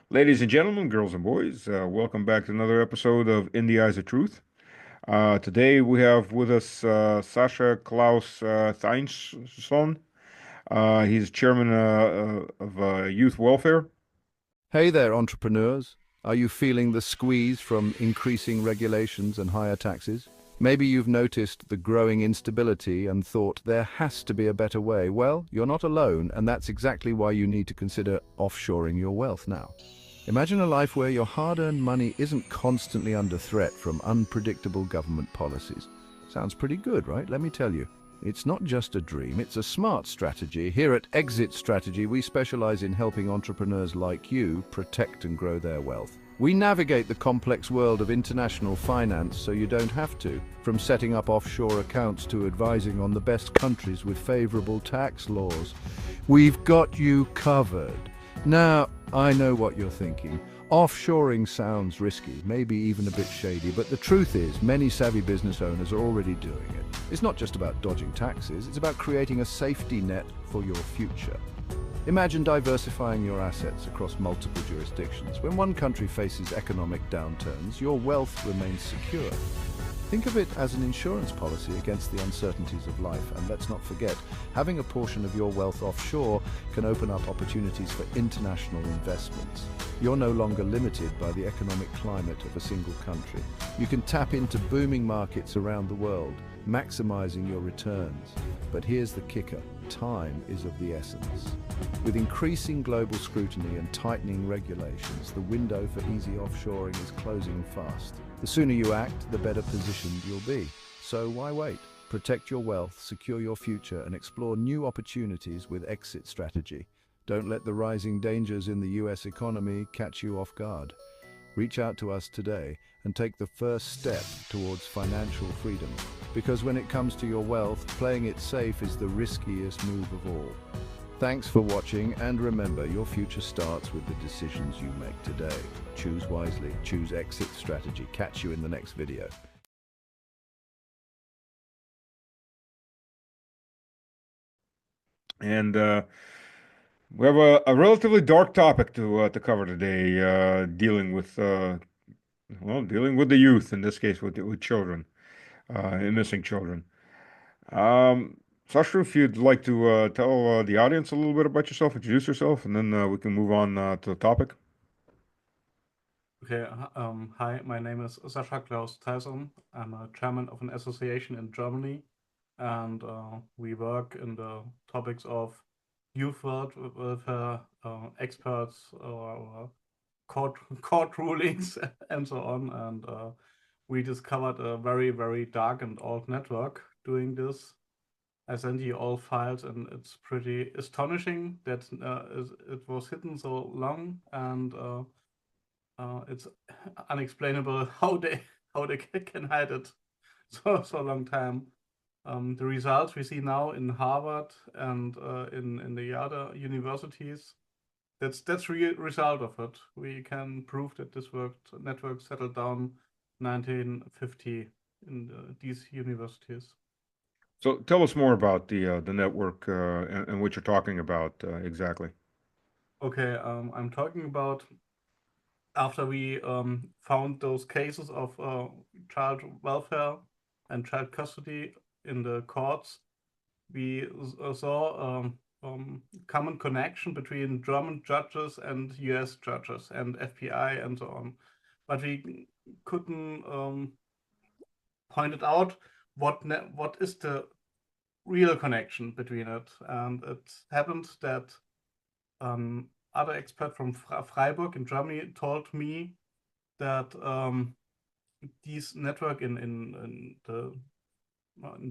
Ladies and gentlemen, girls and boys, welcome back to another episode of In the Eyes of Truth. Today we have with us Sascha Clauss-Theisohn. He's chairman of youth welfare. Hey there, entrepreneurs. Are you feeling the squeeze from increasing regulations and higher taxes? Maybe you've noticed the growing instability and thought there has to be a better way. Well, you're not alone, and that's exactly why you need to consider offshoring your wealth now. Imagine a life where your hard-earned money isn't constantly under threat from unpredictable government policies. Sounds pretty good, right? Let me tell you. It's not just a dream, it's a smart strategy. Here at Exit Strategy, we specialize in helping entrepreneurs like you protect and grow their wealth. We navigate the complex world of international finance so you don't have to, from setting up offshore accounts to advising on the best countries with favorable tax laws. We've got you covered. Now, I know what you're thinking. Offshoring sounds risky, maybe even a bit shady, but the truth is many savvy business owners are already doing it. It's not just about dodging taxes, it's about creating a safety net for your future. Imagine diversifying your assets across multiple jurisdictions. When one country faces economic downturns, your wealth remains secure. Think of it as an insurance policy against the uncertainties of life. And let's not forget, having a portion of your wealth offshore can open up opportunities for international investments. You're no longer limited by the economic climate of a single country. You can tap into booming markets around the world, maximizing your returns. But here's the kicker. Time is of the essence. With increasing global scrutiny and tightening regulations, the window for easy offshoring is closing fast. The sooner you act, the better positioned you'll be. So why wait? Protect your wealth, secure your future, and explore new opportunities with Exit Strategy. Don't let the rising dangers in the US economy catch you off guard. Reach out to us today and take the first step towards financial freedom. Because when it comes to your wealth, playing it safe is the riskiest move of all. Thanks for watching, and remember, your future starts with the decisions you make today. Choose wisely, choose Exit Strategy. Catch you in the next video. And we have a relatively dark topic to cover today, dealing with the youth, in this case with children, and missing children. Sasha, if you'd like to tell the audience a little bit about yourself, introduce yourself, and then we can move on to the topic. Okay, hi, my name is Sascha Clauss-Theisohn. I'm a chairman of an association in Germany, and we work in the topics of youth welfare, experts, or court rulings, and so on. And we discovered a very, very dark and old network doing this. I sent you all files, and it's pretty astonishing that it was hidden so long, and it's unexplainable how they can hide it so long time. The results we see now in Harvard and in the other universities, that's result of it. We can prove that this network settled down 1950 in these universities. So tell us more about the network and what you're talking about exactly. Okay, I'm talking about after we found those cases of child welfare and child custody in the courts, we saw common connection between German judges and US judges and FBI and so on. But we couldn't point it out what is the real connection between it. And it happened that other expert from Freiburg in Germany told me that these network in the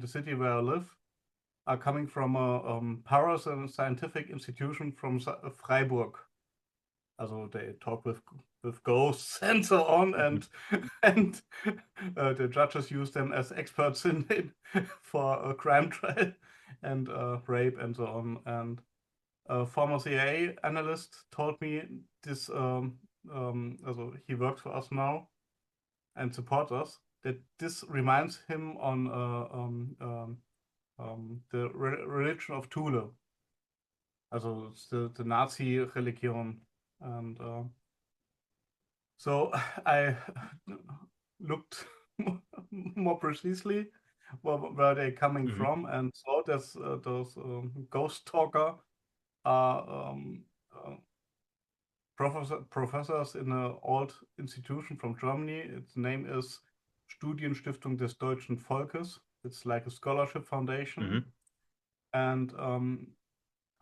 city where I live are coming from a Paris scientific institution from Freiburg. Also they talk with ghosts and so on, and the judges use them as experts in for a crime trial and rape and so on. And a former CIA analyst told me this. Also he works for us now and supports us. That this reminds him on the religion of Thule, also the Nazi religion, and So I looked more precisely where they're coming Hmm. from, and so those ghost talker are professors in an old institution from Germany. Its name is Studienstiftung des deutschen Volkes. It's like a scholarship foundation. Hmm. And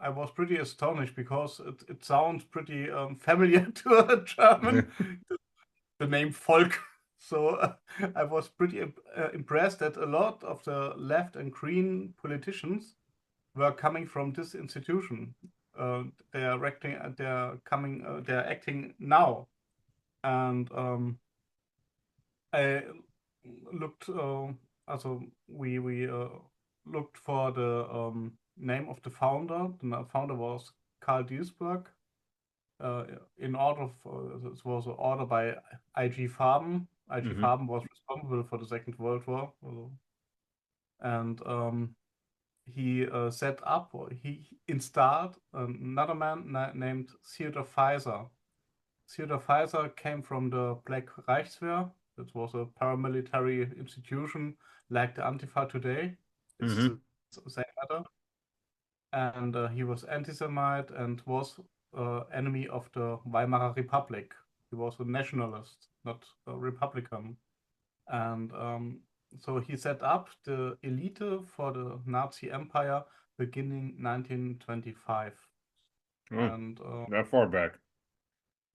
I was pretty astonished because it sounds pretty familiar to a German, the name Volk. So I was pretty impressed that a lot of the left and green politicians were coming from this institution. They are acting. They are coming. They are acting now, and I looked. Also, we looked for the name of the founder. The founder was Karl Duisberg. Uh, in order of this was an order by IG Farben. IG Hmm. Farben was responsible for the Second World War, and he set up, or he installed another man named Theodor Pfizer. Theodor Pfizer came from the Black Reichswehr. It was a paramilitary institution like the Antifa today. It's Hmm. the same matter. And he was anti-Semite and was enemy of the Weimar Republic. He was a nationalist, not a Republican. And so he set up the elite for the Nazi Empire beginning 1925. Oh, And that far back.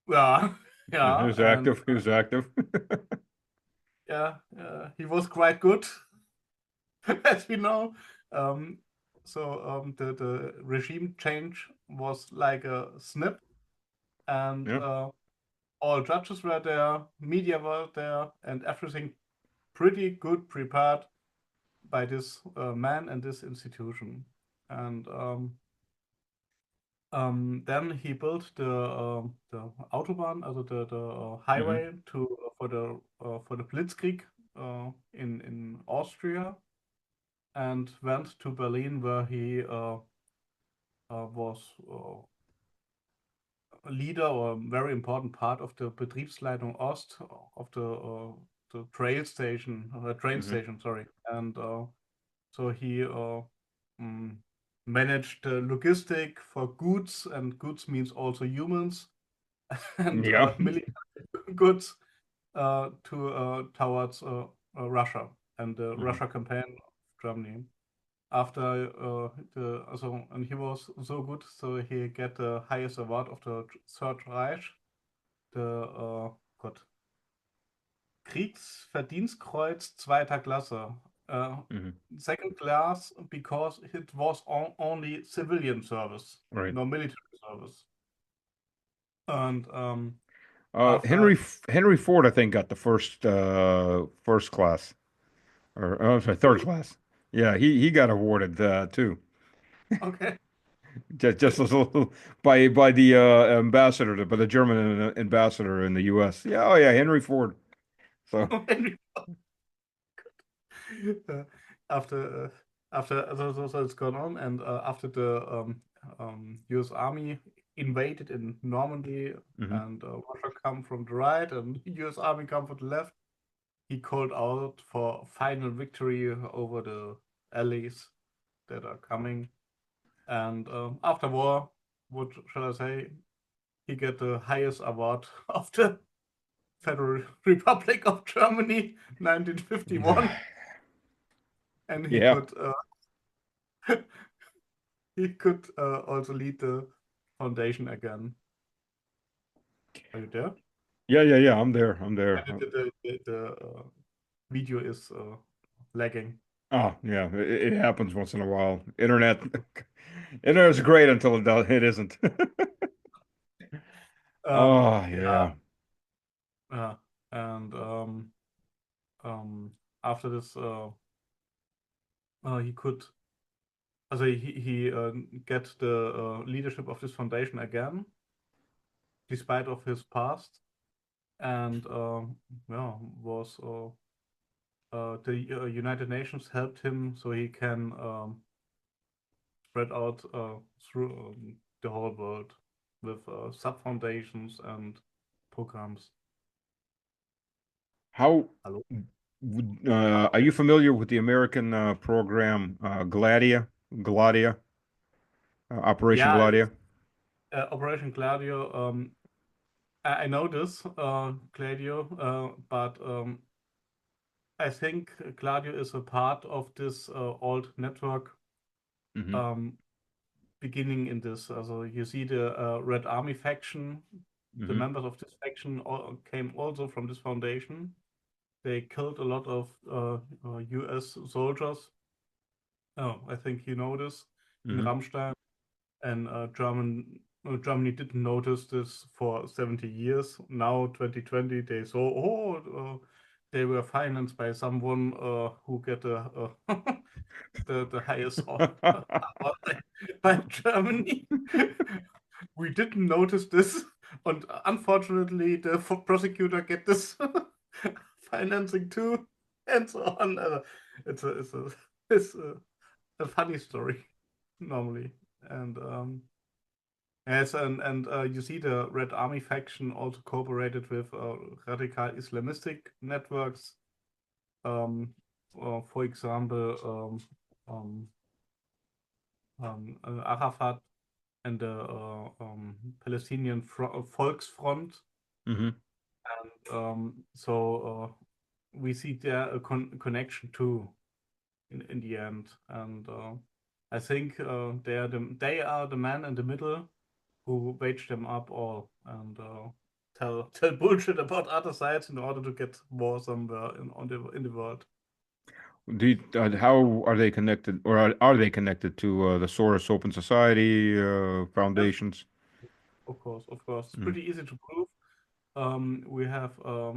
yeah, Yeah, he yeah, was and active. He was active. yeah, he was quite good, as we know. Um, so the regime change was like a snip, and Yeah. all judges were there, media were there, and everything pretty good prepared by this man and this institution. And then he built the Autobahn, also the Hmm. highway to for the Blitzkrieg in Austria, and went to Berlin, where he was a leader or a very important part of the Betriebsleitung Ost of the train Hmm. station, sorry, and so he mm, managed the logistic for goods, and goods means also humans, and Yeah. military goods to towards Russia and the Hmm. Russia campaign of Germany. After and he was so good, so he get the highest award of the Third Reich, the God, Kriegsverdienstkreuz zweiter Klasse. Uh, Hmm. Second class because it was only civilian service, Right. no military service. And Uh, after, Henry Henry Ford, I think, got the first class, or oh, sorry, third really? class. Yeah, he got awarded too. Okay. Just a little by the ambassador, by the German ambassador in the U.S. Yeah, oh yeah, Henry Ford. So. Uh, after so it's gone on, and after the U.S. Army invaded in Normandy, Hmm. and Russia come from the right and U.S. Army come from the left, he called out for final victory over the allies that are coming. And after war, what shall I say? He get the highest award of the Federal Republic of Germany, 1951, and Yeah, he could also lead the foundation again. Are you there? yeah. I'm there. I'm there. And the video is lagging. Oh yeah, it happens once in a while. Internet's great until it isn't. Oh Yeah, yeah. and um, after this, he could, also he get the leadership of this foundation again, despite of his past, and yeah, was the United Nations helped him so he can spread out through the whole world with sub foundations and programs. How Hello? are you familiar with the American program Operation Yeah, Gladio? Operation Gladio. I know this, Gladio, but I think Gladio is a part of this old network Hmm. um, beginning in this. Also, you see the Red Army faction. The Hmm. members of this faction came also from this foundation. They killed a lot of US soldiers. Oh, I think you know this in Hmm. Ramstein. And Germany didn't notice this for 70 years. Now, 2020, they saw, they were financed by someone who get the highest award by Germany. We didn't notice this, and unfortunately, the prosecutor get this financing too, and so on. It's a it's a it's a funny story normally, and yes, and you see the Red Army faction also cooperated with radical Islamistic networks. For example, Arafat and the Palestinian Volksfront. Hmm. We see there a connection too in the end, and I think they are the man in the middle who wage them up all and tell bullshit about other sides in order to get war somewhere in the world. How are they connected, or are they connected to the Sorus Open Society Yes, foundations? of course, it's Mm. pretty easy to prove. We have a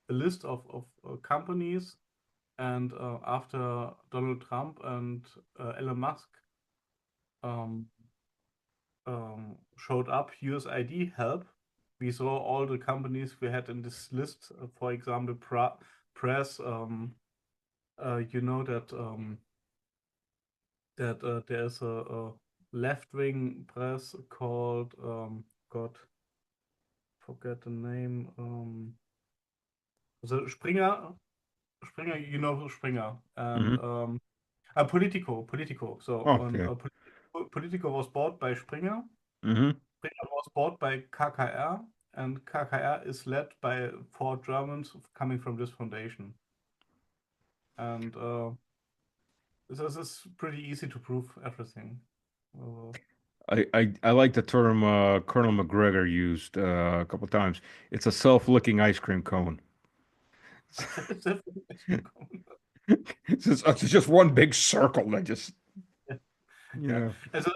list of companies, and after Donald Trump and Elon Musk um, showed up USID help, we saw all the companies we had in this list. For example, press. You know that there's a left-wing press called God, forget the name. So Springer, you know Springer, and Hmm. Politico. So and Okay. Politico was bought by Springer. Hmm. Springer was bought by KKR, and KKR is led by four Germans coming from this foundation. And this is pretty easy to prove everything. Uh, I like the term Colonel McGregor used a couple times. It's a self-licking ice cream cone. it's definitely It's just one big circle that just, yeah. Yeah. yeah. As a,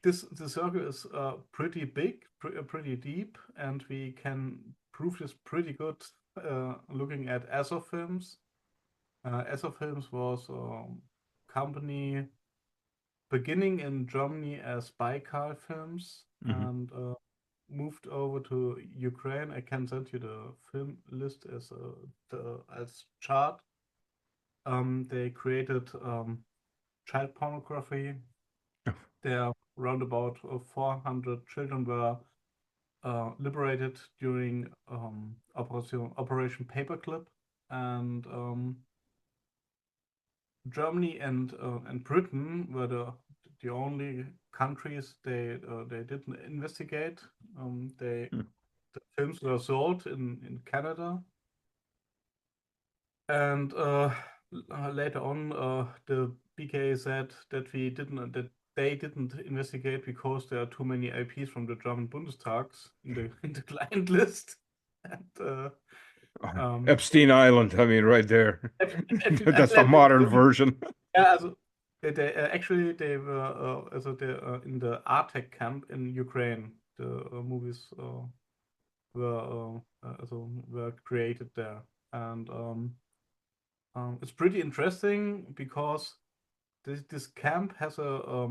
this the circle is pretty big, pretty deep, and we can prove this pretty good looking at assoc films. assoc films was a company beginning in Germany as Baikal Films Hmm. and moved over to Ukraine. I can send you the film list as chart. They created child pornography. There, around about 400 children were liberated during Operation Paperclip, and Germany and Britain were the only countries they didn't investigate. The films were sold in Canada, and later on the BK said that they didn't investigate because there are too many IPs from the German Bundestags in the client list, and um, Epstein Island, I mean, right there. Epstein That's the Island is modern really. version. Yeah, also, actually they were in the Artek camp in Ukraine. The movies were created there, and it's pretty interesting because this camp has a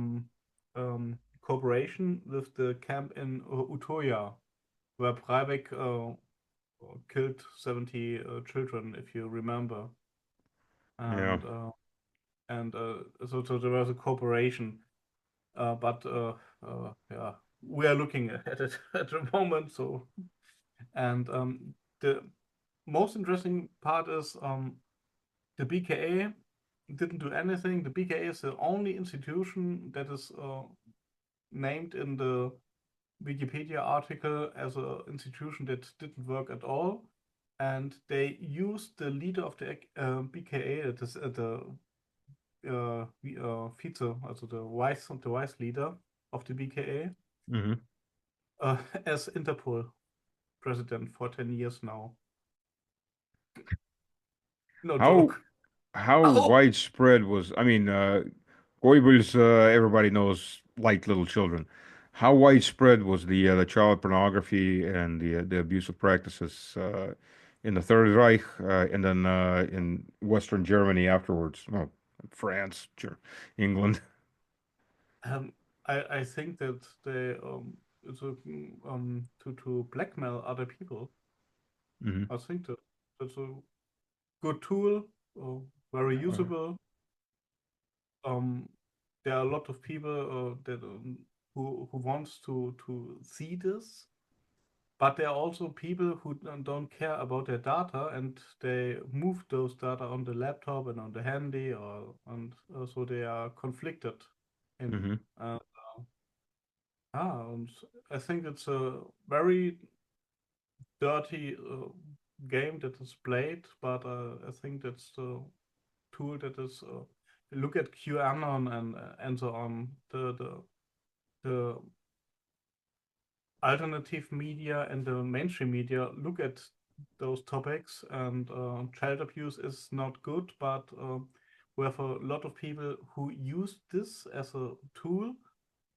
cooperation with the camp in Utoya, where Breivik killed 70 children, if you remember, Yeah. and so there was a cooperation. But yeah, we are looking at it at the moment. So and the most interesting part is the BKA didn't do anything. The BKA is the only institution that is named in the Wikipedia article as an institution that didn't work at all. And they used the leader of the BKA, that is the Vize, also the vice leader of the BKA, Hmm. as Interpol president for 10 years now. No How joke. how Oh, widespread was, I mean, Goebbels, everybody knows, like little children. How widespread was the child pornography and the abusive practices in the Third Reich, and then in Western Germany afterwards? Well, France, England. um, I think that they it's a, to blackmail other people. Hmm. I think that that's a good tool, uh, very usable. Um, there are a lot of people that who wants to see this, but there are also people who don't care about their data and they move those data on the laptop and on the handy, or and so they are conflicted in. Hmm. Uh, and I think it's a very dirty game that is played, but I think that's the tool that is. Look at QAnon and so on. The alternative media and the mainstream media look at those topics, and child abuse is not good, but we have a lot of people who use this as a tool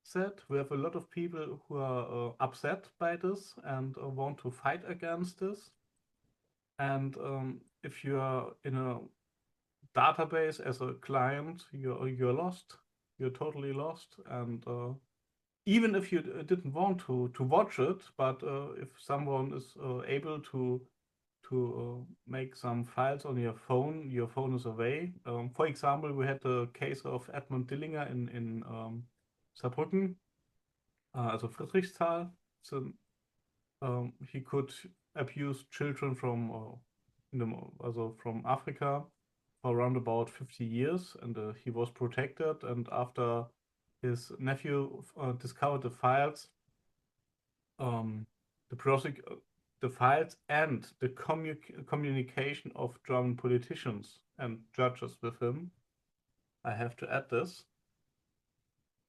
set. We have a lot of people who are upset by this and want to fight against this. And if you are in a database as a client, you're lost. You're totally lost, and even if you didn't want to watch it, but if someone is able to make some files on your phone is away. For example, we had the case of Edmund Dillinger in Saarbrücken, also Friedrichsthal. So he could abuse children from also from Africa for around about 50 years, and he was protected. And after his nephew discovered the files, um, the the files and the communication of German politicians and judges with him. I have to add this.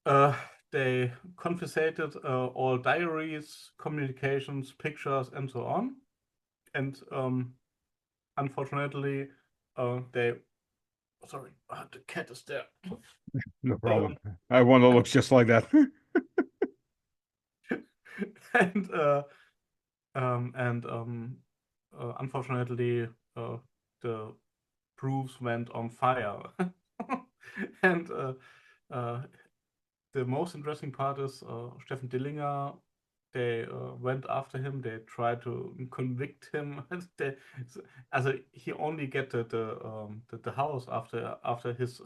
Uh, they confiscated all diaries, communications, pictures, and so on. And unfortunately, they. Sorry, the cat is there. No problem. Um, I have one that looks just like that. and unfortunately, the proofs went on fire. And uh, the most interesting part is Steffen Dillinger. They went after him. They tried to convict him. They, also he only get the house after his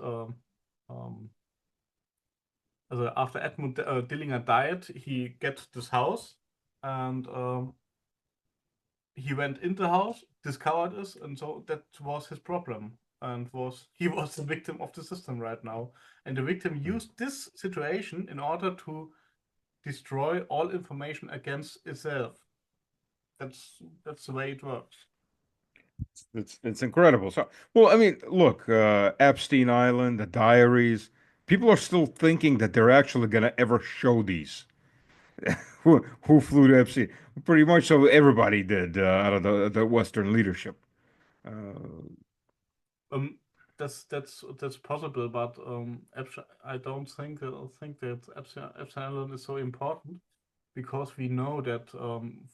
also after Edmund Dillinger died. He get this house, and he went in the house, discovered this, and so that was his problem. And was he was the victim of the system right now. And the victim used this situation in order to destroy all information against itself. That's the way it works. It's incredible. So, well, I mean, look, Epstein Island, the diaries. People are still thinking that they're actually going to ever show these. Who flew to Epstein? Pretty much so everybody did out of the Western leadership. Uh, Um, that's possible, but I don't think that Epstein Island is so important because we know that,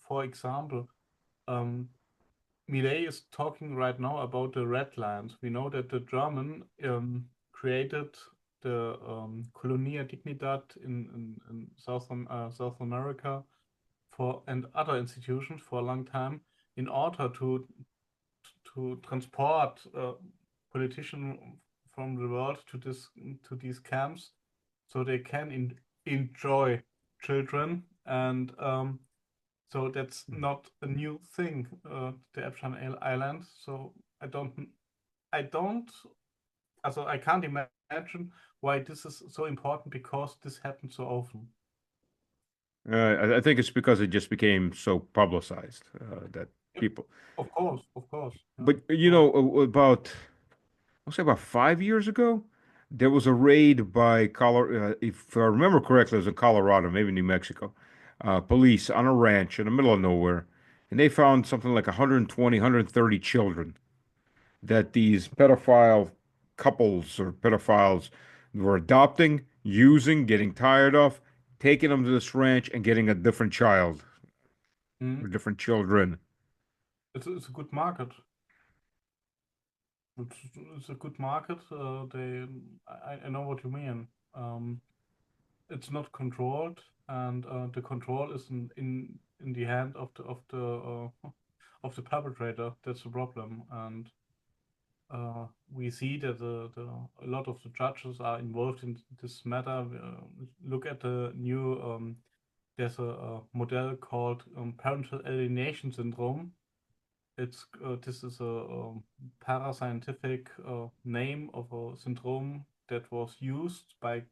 for example, um, Millet is talking right now about the red lines. We know that the German created the Colonia Dignidad in South America for and other institutions for a long time in order to transport politicians from the world to these camps so they can enjoy children, and So that's not a new thing, the Epstein Island. So I don't, also I can't imagine why this is so important because this happens so often. I think it's because it just became so publicized that Yep. people. Of course, yeah, But of course. about I'll say about 5 years ago, there was a raid by Colorado. If I remember correctly, it was in Colorado, maybe New Mexico. Police on a ranch in the middle of nowhere, and they found something like 120, 130 children that these pedophile couples or pedophiles were adopting, using, getting tired of, taking them to this ranch and getting a different child Mm. or different children. It's a good market. It's a good market. I know what you mean. It's not controlled, and the control is in the hand of the perpetrator. That's the problem, and we see that a lot of the judges are involved in this matter. Look at the new there's a model called parental alienation syndrome. It's this is a parascientific name of a syndrome that was used by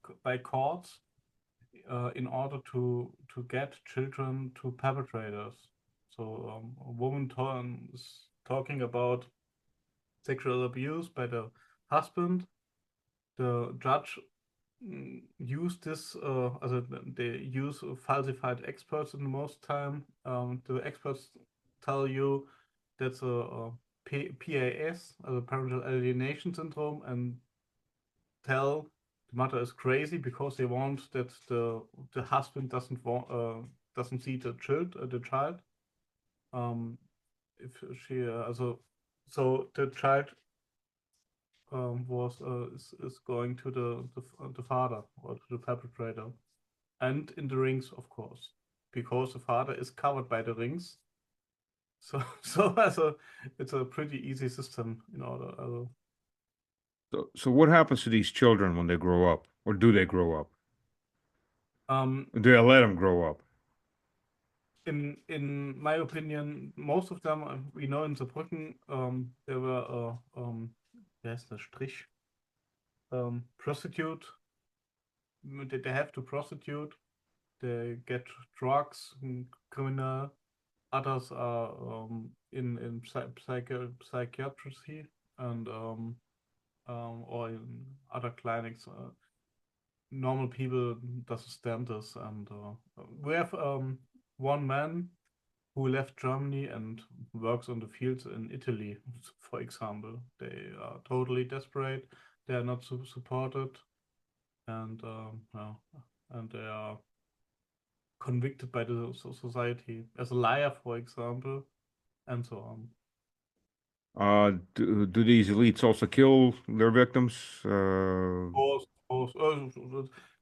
courts in order to get children to perpetrators. So a woman is talking about sexual abuse by the husband. The judge use this they use falsified experts in the most time. The experts tell you that's a PAS, a parental alienation syndrome, and tell the mother is crazy because they want that the husband doesn't see the child. If she so the child is going to the father or to the perpetrator, and in the rings, of course, because the father is covered by the rings. So so it's a pretty easy system in order. So what happens to these children when they grow up, or do they grow up? Um, Do they let them grow up? in my opinion, most of them we know in Saarbrücken, there were there's the Strich prostitute. They have to prostitute. They get drugs, criminal. Others are in psychiatry and or in other clinics. Normal people doesn't stand this, and we have one man who left Germany and works on the fields in Italy, for example. They are totally desperate. They are not supported, and yeah, and they are convicted by the society as a liar, for example, and so on. Do these elites also kill their victims? Of course.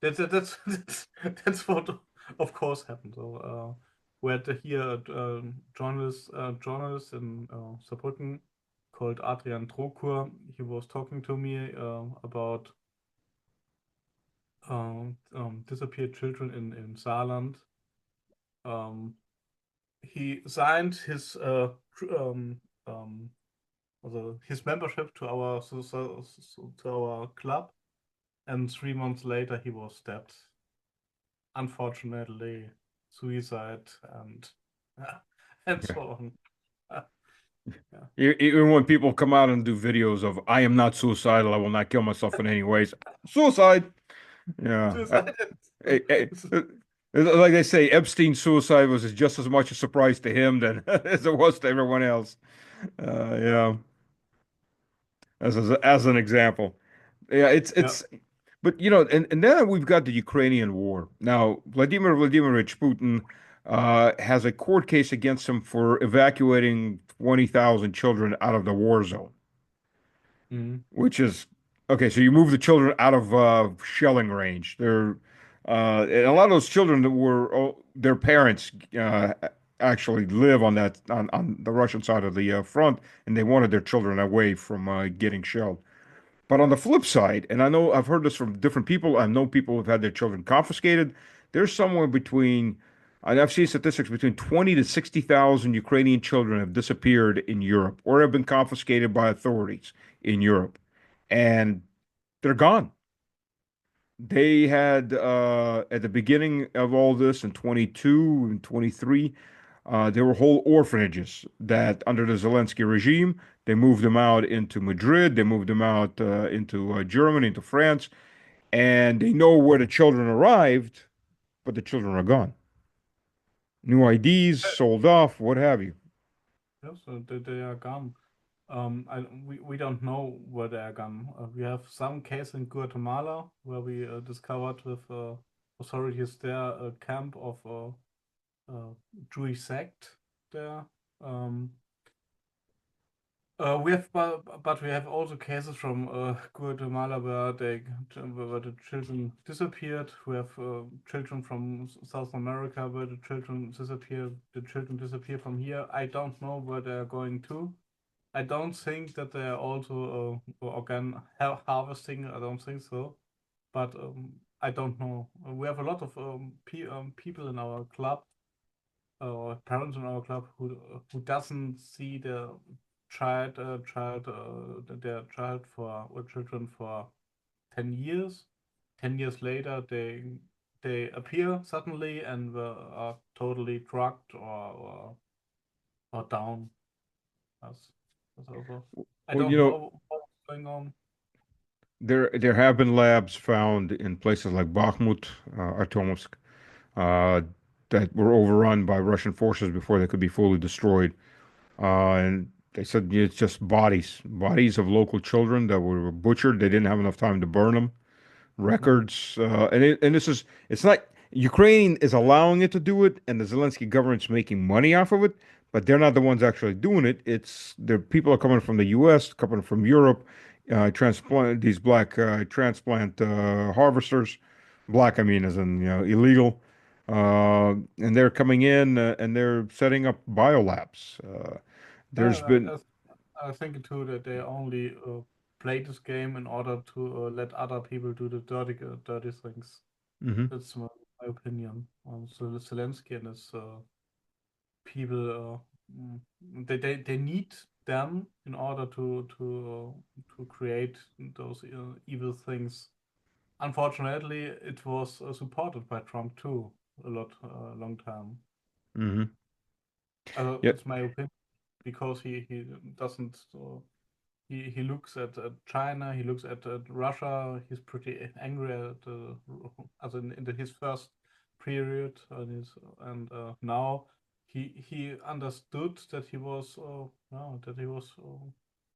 That's what of course happened. So we had here a journalist in Saarbrücken called Adrian Trokur. He was talking to me about disappeared children in Saarland. Um, he signed um, his membership to our to our club, and 3 months later he was stabbed. Unfortunately, suicide and and Yeah. so on. Yeah. Even when people come out and do videos of "I am not suicidal, I will not kill myself in any ways," suicide. Yeah. Suicide. Like they say, Epstein's suicide was just as much a surprise to him than as it was to everyone else. Yeah. Yeah, as an example. Yeah, Yeah. but and then we've got the Ukrainian war. Now, Vladimir Vladimirovich Putin has a court case against him for evacuating 20,000 children out of the war zone, Mhm. which is okay. So you move the children out of shelling range. And a lot of those children that were their parents actually live on on the Russian side of the front, and they wanted their children away from getting shelled. But on the flip side, and I know I've heard this from different people, I know people who've had their children confiscated. There's somewhere between And I've seen statistics between 20 to 60,000 Ukrainian children have disappeared in Europe or have been confiscated by authorities in Europe. And they're gone. They had, at the beginning of all this in 22 and 23, there were whole orphanages that under the Zelensky regime, they moved them out into Madrid, they moved them out into Germany, into France, and they know where the children arrived, but the children are gone. New IDs, sold off, what have you. Yes, they are gone. We don't know where they are gone. We have some case in Guatemala where we discovered with authorities there a camp of Jewish sect there. Um, we have, but we have also cases from Guatemala where the children disappeared. We have children from South America where the children disappear. The children disappear from here. I don't know where they are going to. I don't think that they are also organ harvesting. I don't think so. But I don't know. We have a lot of people in our club or parents in our club who doesn't see their child for or children for 10 years. 10 years later, they appear suddenly and are totally drugged or down. That's, that's also. I Well, don't know what's going on. there have been labs found in places like Bakhmut, Artomovsk, uh, that were overrun by Russian forces before they could be fully destroyed. And they said it's just bodies of local children that were butchered. They didn't have enough time to burn them. Mm, Records, and this is it's not Ukraine is allowing it to do it, and the Zelensky government's making money off of it, but they're not the ones actually doing it. It's the people are coming from the U.S., coming from Europe, transplant these black transplant harvesters, black I mean as in illegal, and they're coming in and they're setting up biolabs. There's Yeah, been I think too that they only play this game in order to let other people do the dirty things. Mhm, That's my opinion. So Zelensky and his people, they need them in order to create those evil things. Unfortunately, it was supported by Trump too a lot, long time. mhm. Yeah. It's my opinion because he doesn't. He looks at China, he looks at Russia. He's pretty angry at as in his first period, and now he understood that he was no, that he was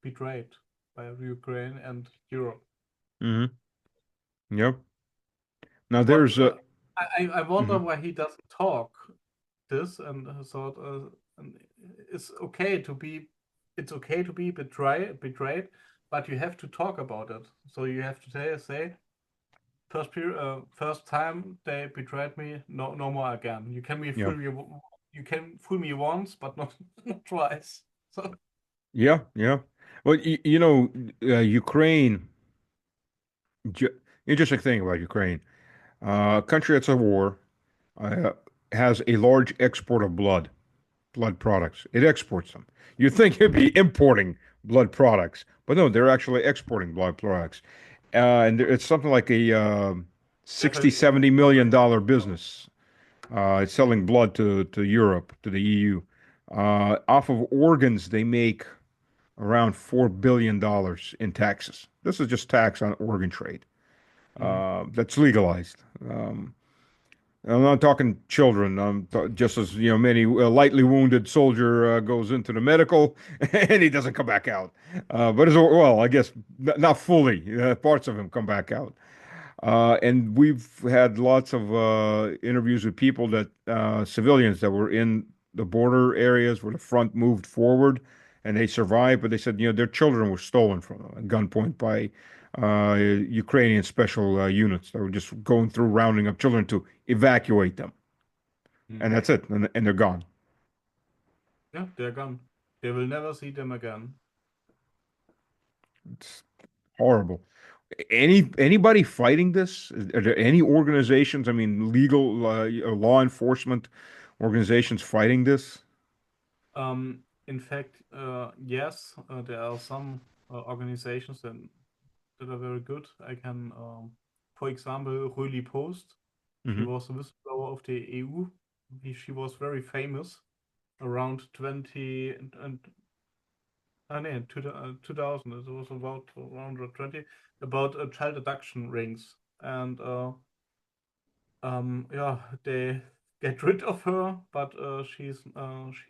betrayed by Ukraine and Europe. Mhm. Yep. Now What there's I wonder mhm. why he doesn't talk this and thought and it's okay to be betrayed, but you have to talk about it. So you have to say first time they betrayed me, no more again. Yeah. You can fool me once, but not not twice. So Yeah, yeah. Well, Ukraine, ju interesting thing about Ukraine, a country that's at war, uh, has a large export of blood products. It exports them. You'd think it'd be importing blood products, but no, they're actually exporting blood products. And it's something like a 60, definitely in 70 million dollar business. It's selling blood to Europe, to the EU. Off of organs, they make around $4 billion in taxes. This is just tax on organ trade. mm, That's legalized. Um, I'm not talking children. Just as many lightly wounded soldier goes into the medical and he doesn't come back out. But as well, I guess not fully. Parts of him come back out. And we've had lots of interviews with people that civilians that were in the border areas where the front moved forward and they survived, but they said, their children were stolen from them at gunpoint by Ukrainian special units that were just going through rounding up children to evacuate them. And mm. that's it. And they're gone. Yeah, they're gone. They will never see them again. It's horrible. Anybody fighting this? Are there any organizations, I mean, legal law enforcement organizations fighting this? In fact, yes, there are some organizations that are very good. I can, for example, Röli Post. She Hmm. was a whistleblower of the EU. She was very famous around 20 and no, 2000. It was about around 20 about child abduction rings, and yeah, they get rid of her, but she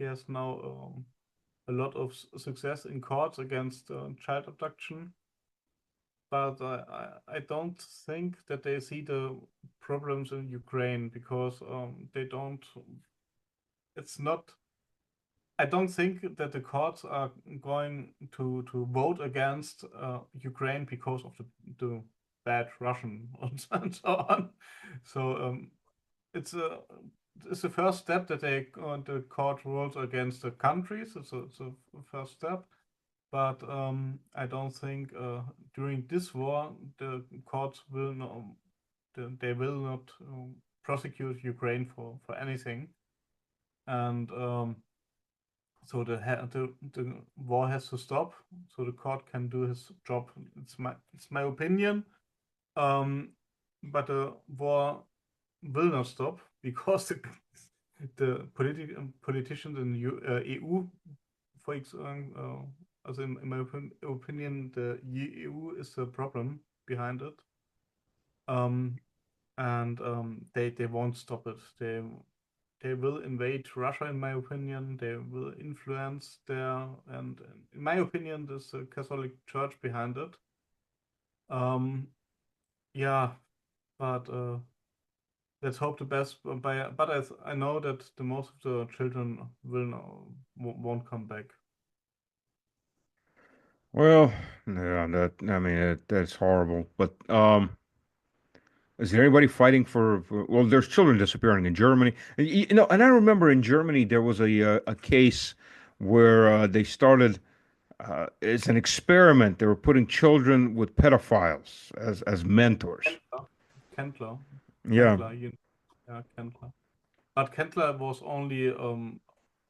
has now a lot of success in courts against child abduction. But I don't think that they see the problems in Ukraine because they don't. It's not. I don't think that the courts are going to vote against Ukraine because of the bad Russian and so on. So it's a it's the first step that the court rules against the countries. It's a first step, but I don't think during this war the courts will not they will not prosecute Ukraine for anything, and so the war has to stop so the court can do his job. It's my opinion, um, but the war will not stop because the politicians in EU, for example, as in my opinion, the EU is the problem behind it. Um, and they won't stop it. They will invade Russia, in my opinion. They will influence there, and in my opinion, there's a Catholic Church behind it. Um, yeah, but let's hope the best. But I know that the most of the children won't come back. Well, yeah, that I mean that's horrible. But is there anybody fighting well, there's children disappearing in Germany. And I remember in Germany there was a case where they started it's an experiment. They were putting children with pedophiles as mentors. Kendler, Kendler, Yeah. Kendler, yeah, Kendler. But Kendler was only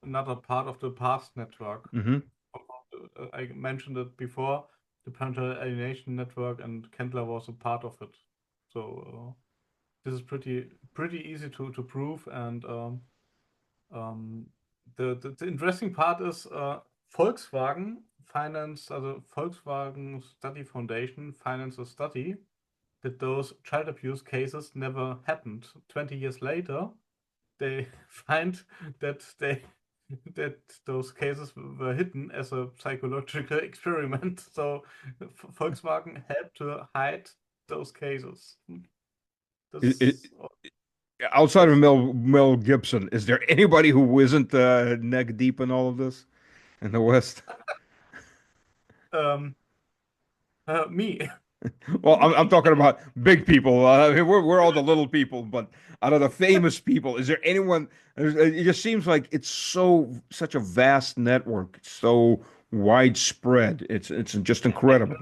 another part of the past network. Hmm. I mentioned it before, the parental alienation network, and Kendler was a part of it. So this is pretty easy to prove. And um, the interesting part is Volkswagen Volkswagen Study Foundation financed a study that those child abuse cases never happened. 20 years later, they find that that those cases were hidden as a psychological experiment. So Volkswagen helped to hide those cases. That's Outside of that's Mel Gibson, is there anybody who isn't neck deep in all of this in the West? um me. Well, I'm Me. talking about big people. I mean, we're all the little people, but out of the famous people, is there anyone? It just seems like it's such a vast network, it's so widespread. It's just incredible.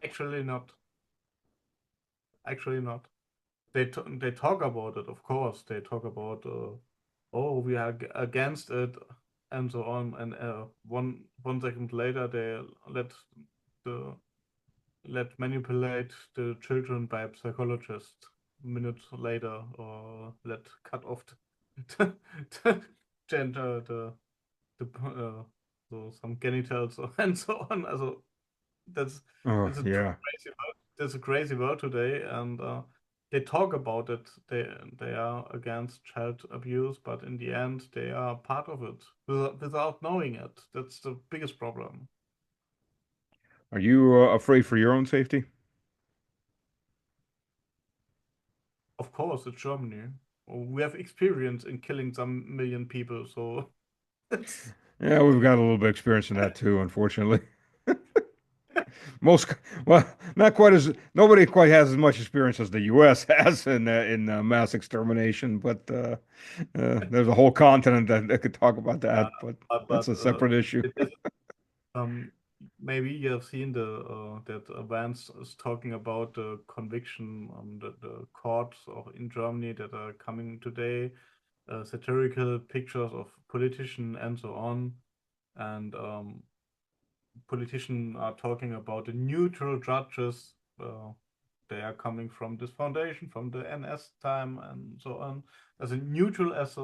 Actually not. Actually not. They talk about it, of course. They talk about oh, we are against it and so on. And one second later, they the let manipulate the children by a psychologist. Minutes later, or let cut off the, the gender, the so some genitals and so on. Also that's Oh that's a yeah. crazy world. That's a crazy world today, and they talk about it. They are against child abuse, but in the end, they are part of it without knowing it. That's the biggest problem. Are you afraid for your own safety? Of course, it's Germany. We have experience in killing some million people, so it's Yeah, we've got a little bit of experience in that too, unfortunately. Most, well, not quite as nobody quite has as much experience as the U.S. has in mass extermination, but there's a whole continent that could talk about yeah, that, but but that's a separate issue. it is um maybe you have seen that Vance is talking about the conviction on the courts of in Germany that are coming today, satirical pictures of politicians and so on, and politicians are talking about the neutral judges. They are coming from this foundation, from the NS time, and so on, as neutral as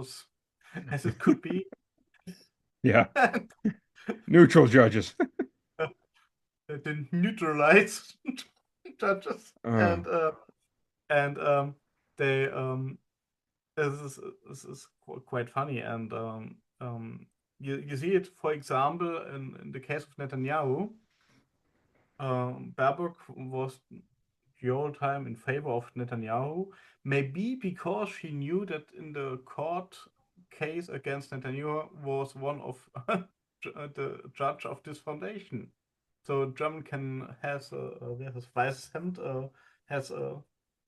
it could be. Yeah. Neutral judges. The neutralized judges, Uh, and they this is quite funny, and you see it, for example, in the case of Netanyahu. Baerbock was the whole time in favor of Netanyahu, maybe because she knew that in the court case against Netanyahu was one of the judge of this foundation. So German can has this vice hand has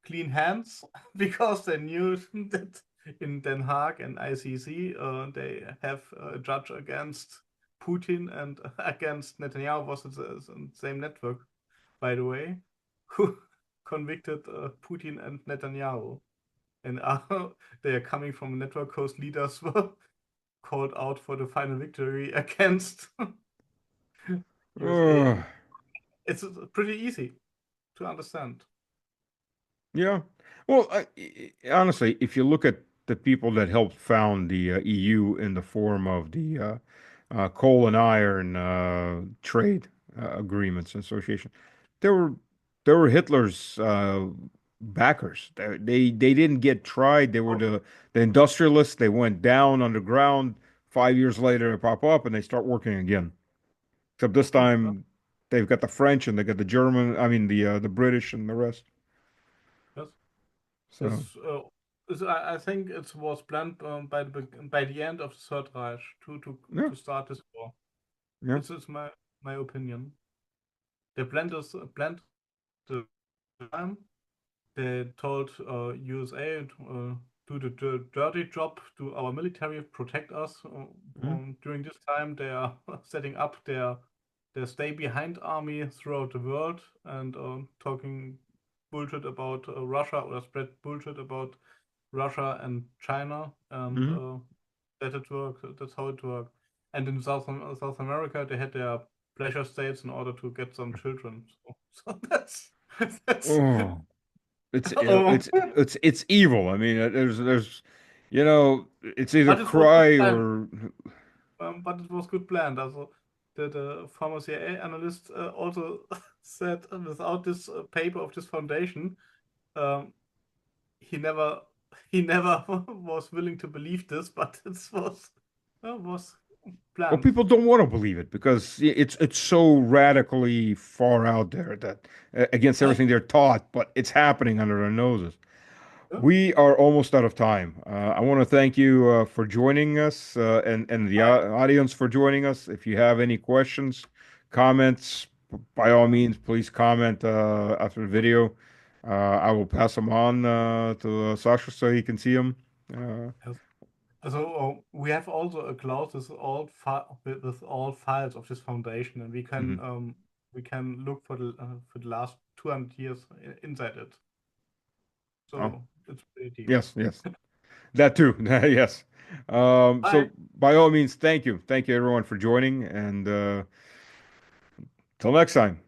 clean hands because they knew that in Den Haag and ICC they have a judge against Putin and against Netanyahu was the same network, by the way, who convicted Putin and Netanyahu. And they are coming from network whose leaders were called out for the final victory against USA. uh, And it's pretty easy to understand. yeah. Well, honestly, if you look at the people that helped found the EU in the form of the coal and iron trade agreements and association, they were they were Hitler's backers. They didn't get tried. They were Oh, the industrialists. They went down underground. 5 years later, they pop up and they start working again. Except this oh, time, they've got the French and they got the German. I mean the British and the rest. yes. So I think it was planned by the end of the Third Reich yeah, to start this war. yeah. This is my opinion. They planned the time. They told USA to do the dirty job to our military, protect us. Mhm. During this time, they are setting up their stay behind army throughout the world and talking bullshit about Russia or spread bullshit about Russia and China, and Mhm. that it works. That's how it worked. And in South America, they had their pleasure states in order to get some children. So that's Oh, it's oh, it's evil. I mean, there's you know, it's either but it was good cry planned. or But it was good planned. Also, the former CIA analyst also said without this paper of this foundation, um, he never he never was willing to believe this, but it was well, planned. people don't want to believe it because it's so radically far out there that against Yeah, everything they're taught, but it's happening under their noses. yeah, We are almost out of time. I want to thank you for joining us and the I, audience for joining us. If you have any questions, comments, by all means, please comment after the video. I will pass them on to Sasha so he can see them. Uh, yes. So we have also a clause with all files of this foundation, and mhm. we can look for the last 200 years inside it. Oh, So it's pretty deep. yes, yes, that too. Yes. Bye. So by all means, thank you everyone for joining, and till next time.